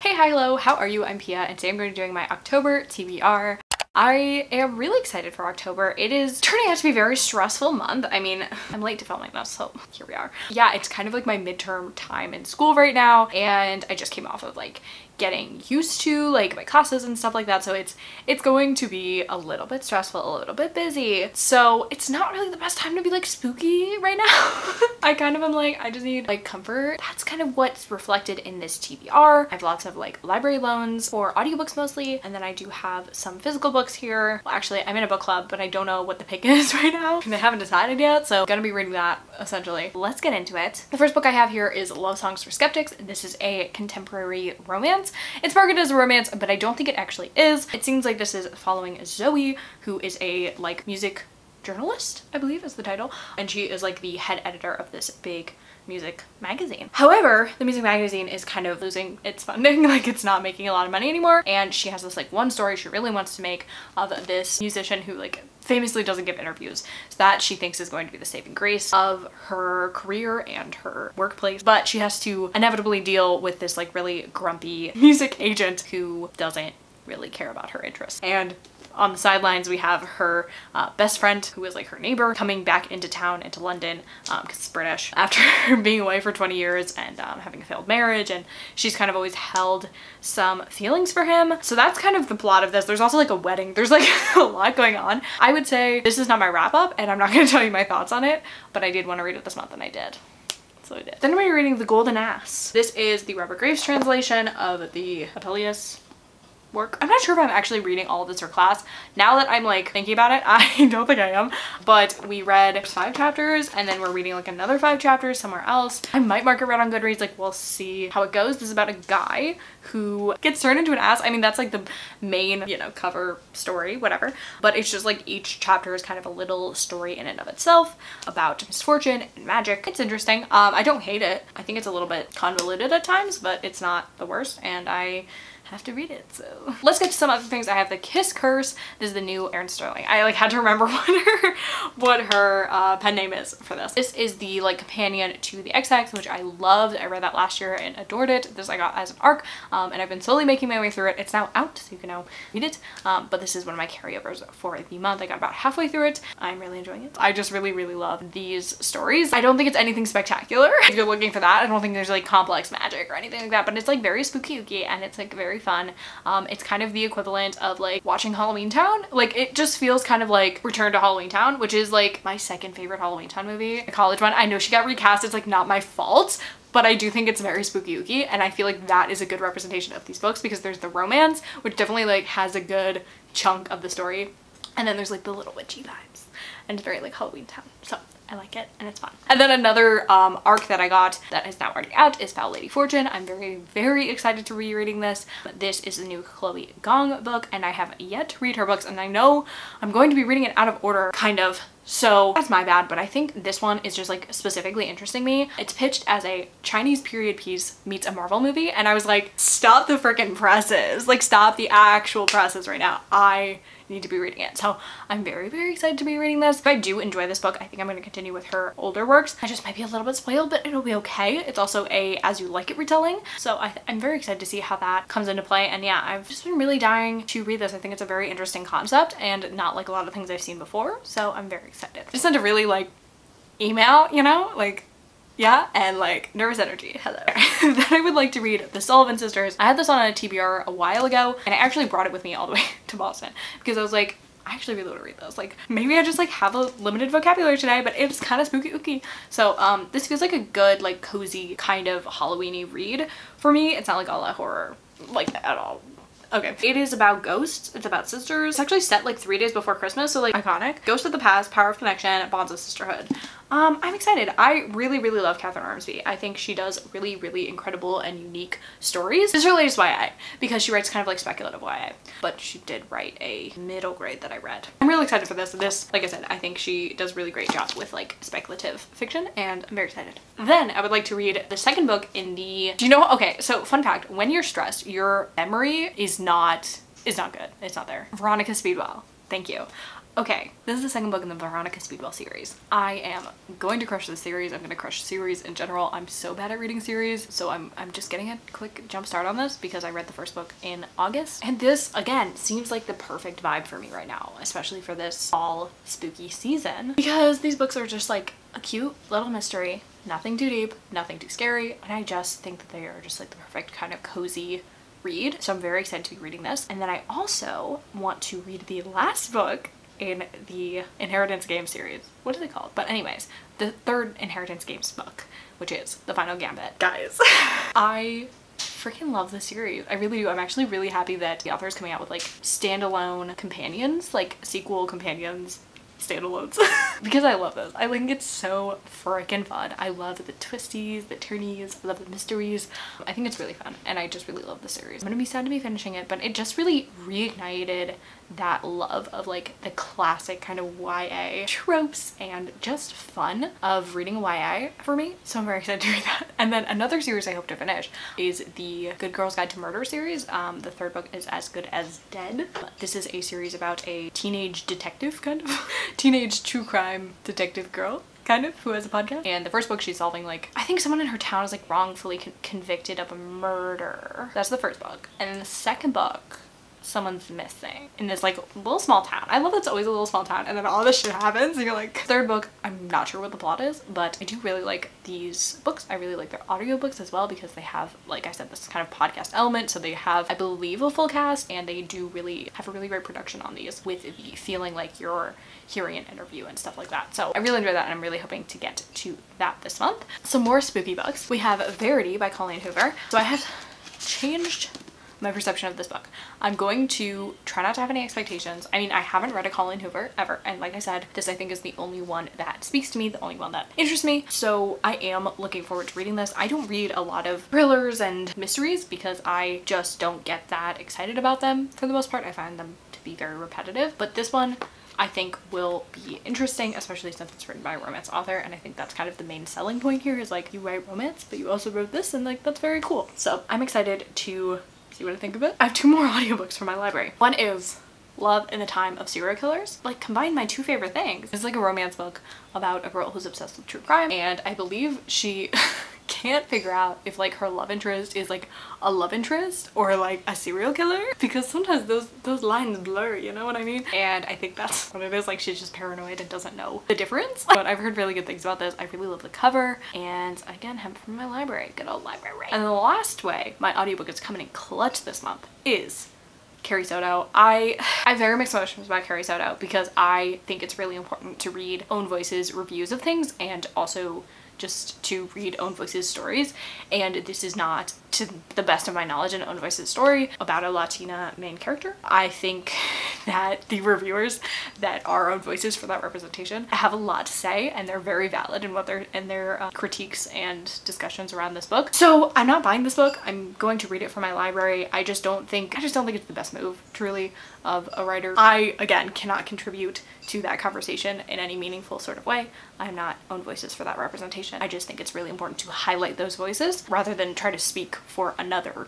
Hey, hi, hello, how are you? I'm Pia, and today I'm going to be doing my October TBR. I am really excited for October. It is turning out to be a very stressful month. I mean, I'm late to filming this, so here we are. Yeah, it's kind of like my midterm time in school right now, and I just came off of like getting used to like my classes and stuff like that, so it's going to be a little bit stressful, a little bit busy, so it's not really the best time to be like spooky right now. I kind of am like, I just need like comfort. That's kind of what's reflected in this TBR. I have lots of like library loans for audiobooks mostly, and then I do have some physical books here. Well, actually I'm in a book club, but I don't know what the pick is right now and I haven't decided yet, so I'm gonna be reading that essentially. Let's get into it. The first book I have here is Love Songs for Skeptics. This is a contemporary romance. It's marketed as a romance, but I don't think it actually is. It seems like this is following Zoe, who is a like music journalist, I believe is the title, and she is like the head editor of this big music magazine. However, the music magazine is kind of losing its funding, like it's not making a lot of money anymore, and she has this like one story she really wants to make of this musician who like famously doesn't give interviews, so that she thinks is going to be the saving grace of her career and her workplace. But she has to inevitably deal with this like really grumpy music agent who doesn't really care about her interests. And on the sidelines, we have her best friend, who is like her neighbor, coming back into town, into London, because it's British, after being away for 20 years and having a failed marriage, and she's kind of always held some feelings for him. So that's kind of the plot of this. There's also like a wedding. There's like a lot going on. I would say this is not my wrap up, and I'm not going to tell you my thoughts on it, but I did want to read it this month, and I did. So I did. Then we're reading The Golden Ass. This is the Robert Graves translation of the Apelius work. I'm not sure if I'm actually reading all of this for class. Now that I'm like thinking about it, I don't think I am, but we read 5 chapters and then we're reading like another 5 chapters somewhere else. I might mark it read on Goodreads, like we'll see how it goes. This is about a guy who gets turned into an ass. I mean, that's like the main, you know, cover story, whatever, but it's just like each chapter is kind of a little story in and of itself about misfortune and magic. It's interesting. I don't hate it. I think it's a little bit convoluted at times, but it's not the worst, and I have to read it. So let's get to some other things. I have The Kiss Curse. This is the new Erin Sterling. I like had to remember what her pen name is for this. This is the like companion to The XX, which I loved. I read that last year and adored it. This I got as an ARC, and I've been slowly making my way through it. It's now out, so you can now read it, but this is one of my carryovers for the month. I got about halfway through it. I'm really enjoying it. I just really love these stories. I don't think it's anything spectacular. If you're looking for that, I don't think there's like complex magic or anything like that, but it's like very spooky and it's like very fun. It's kind of the equivalent of like watching Halloween Town. Like it just feels kind of like Return to Halloween Town, which is like my second favorite Halloween Town movie, the college one. I know she got recast, it's like not my fault, but I do think it's very spooky, and I feel like that is a good representation of these books because there's the romance, which definitely like has a good chunk of the story, and then there's like the little witchy vibes, and it's very like Halloween Town. So I like it and it's fun. And then another arc that I got that is now already out is Foul Lady Fortune. I'm very excited to be reading this. This is the new Chloe Gong book, and I have yet to read her books, and I know I'm going to be reading it out of order, kind of. So that's my bad, but I think this one is just like specifically interesting me. It's pitched as a Chinese period piece meets a Marvel movie, and I was like, stop the freaking presses. Like stop the actual presses right now. I need to be reading it. So I'm very excited to be reading this. If I do enjoy this book, I think I'm going to continue with her older works. I just might be a little bit spoiled, but it'll be okay. It's also a As You Like It retelling, so I'm very excited to see how that comes into play. And yeah, I've just been really dying to read this. I think it's a very interesting concept and not like a lot of things I've seen before, so I'm very excited. Just sent a really like email, you know, like yeah, and like nervous energy, hello. Then I would like to read The Sullivan Sisters. I had this on a TBR a while ago, and I actually brought it with me all the way to Boston because I was like, I actually really want to read those. Like maybe I just like have a limited vocabulary today, but it's kind of spooky. So this feels like a good like cozy kind of Halloween-y read for me. It's not like all that horror like at all. Okay, it is about ghosts. It's about sisters. It's actually set like 3 days before Christmas, so like iconic. Ghost of the past, power of connection, bonds of sisterhood. I'm excited. I really love Catherine Armsby. I think she does really incredible and unique stories. This is her latest YA because she writes kind of like speculative YA, but she did write a middle grade that I read. I'm really excited for this. This, like I said, I think she does a really great job with like speculative fiction, and I'm very excited. Then I would like to read the second book in the, do you know, okay, so fun fact, when you're stressed, your memory is not good. It's not there. Veronica Speedwell. Thank you. Okay, this is the second book in the Veronica Speedwell series. I am going to crush this series. I'm going to crush series in general. I'm so bad at reading series, so I'm just getting a quick jump start on this because I read the first book in August. And this, again, seems like the perfect vibe for me right now, especially for this fall spooky season, because these books are just like a cute little mystery, nothing too deep, nothing too scary, and I just think that they are just like the perfect kind of cozy read. So I'm very excited to be reading this. And then I also want to read the last book in the Inheritance Games series. What is it called? But anyways, the third Inheritance Games book, which is the Final Gambit. Guys, I freaking love this series. I really do. I'm actually really happy that the author is coming out with like standalone companions, like sequel companions, standalones, because I love this. I think it's so freaking fun. I love the twisties, the turnies, I love the mysteries. I think it's really fun and I just really love the series. I'm gonna be sad to be finishing it, but it just really reignited that love of like the classic kind of YA tropes and just fun of reading YA for me. So I'm very excited to read that. And then another series I hope to finish is the Good Girl's Guide to Murder series. The third book is As Good as Dead. This is a series about a teenage detective, kind of teenage true crime detective girl, kind of, who has a podcast. And the first book she's solving, like, I think someone in her town is like wrongfully convicted of a murder. That's the first book. And then the second book, someone's missing in this like little small town. I love it's always a little small town and then all this shit happens and you're like, third book, I'm not sure what the plot is, but I do really like these books. I really like their audiobooks as well because they have, like I said, this kind of podcast element. So they have, I believe, a full cast, and they do really have a really great production on these with the feeling like you're hearing an interview and stuff like that. So I really enjoy that and I'm really hoping to get to that this month. Some more spooky books. We have Verity by Colleen Hoover. So I have changed my perception of this book. I'm going to try not to have any expectations. I mean, I haven't read a Colleen Hoover ever, and like I said, this I think is the only one that speaks to me, the only one that interests me, so I am looking forward to reading this. I don't read a lot of thrillers and mysteries because I just don't get that excited about them for the most part. I find them to be very repetitive, but this one I think will be interesting, especially since it's written by a romance author, and I think that's kind of the main selling point here is like, you write romance but you also wrote this, and like that's very cool. So I'm excited to see what I think of it. I have two more audiobooks from my library. One is Love in the Time of Serial Killers. Like, combine my two favorite things. It's like a romance book about a girl who's obsessed with true crime, and I believe she can't figure out if like her love interest is like a love interest or like a serial killer, because sometimes those lines blur, you know what I mean? And I think that's what it is. Like, she's just paranoid and doesn't know the difference. But I've heard really good things about this. I really love the cover, and again, have it from my library. Good old library. And the last way my audiobook is coming in clutch this month is Carrie Soto. I have very mixed emotions about Carrie Soto because I think it's really important to read own voices reviews of things and also just to read own voices stories, and this is not, to the best of my knowledge, an own voices story about a Latina main character. I think that the reviewers that are own voices for that representation have a lot to say, and they're very valid in what their critiques and discussions around this book. So I'm not buying this book. I'm going to read it from my library. I just don't think it's the best move, truly, of a writer. I, again, cannot contribute to that conversation in any meaningful sort of way. I'm not own voices for that representation. I just think it's really important to highlight those voices rather than try to speak for another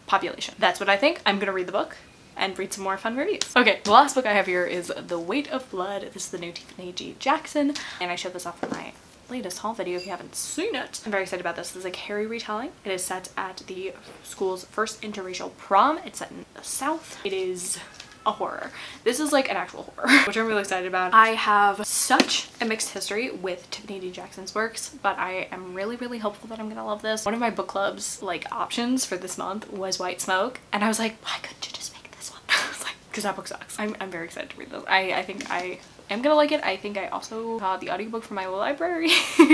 population. That's what I think. I'm gonna read the book and read some more fun reviews. Okay, the last book I have here is The Weight of Blood. This is the new Tiffany G. Jackson, and I showed this off in my latest haul video if you haven't seen it. I'm very excited about this. This is a Carrie retelling. It is set at the school's first interracial prom. It's set in the South. It is a horror. This is like an actual horror, which I'm really excited about. I have such a mixed history with Tiffany D. Jackson's works, but I am really hopeful that I'm gonna love this. One of my book club's like options for this month was White Smoke, and I was like, why couldn't you just make this one? I was like, because that book sucks. I'm very excited to read this. I think I am gonna like it. I think I also got the audiobook from my library,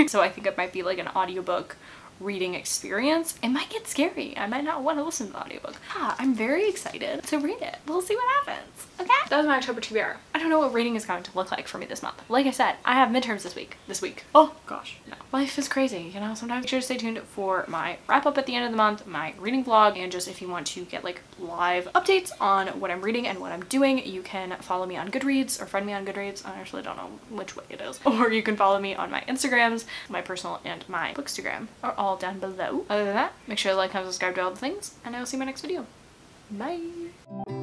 so I think it might be like an audiobook reading experience. It might get scary. I might not want to listen to the audiobook. I'm very excited to read it. We'll see what happens. Okay? That was my October TBR. I don't know what reading is going to look like for me this month. Like I said, I have midterms this week. Oh gosh, no. Life is crazy, you know, sometimes. Make sure to stay tuned for my wrap up at the end of the month, my reading vlog, and just if you want to get like live updates on what I'm reading and what I'm doing, you can follow me on Goodreads or friend me on Goodreads. I actually don't know which way it is. Or you can follow me on my Instagrams, my personal and my bookstagram are all down below. Other than that, make sure to like and subscribe to all the things, and I will see you in my next video. Bye!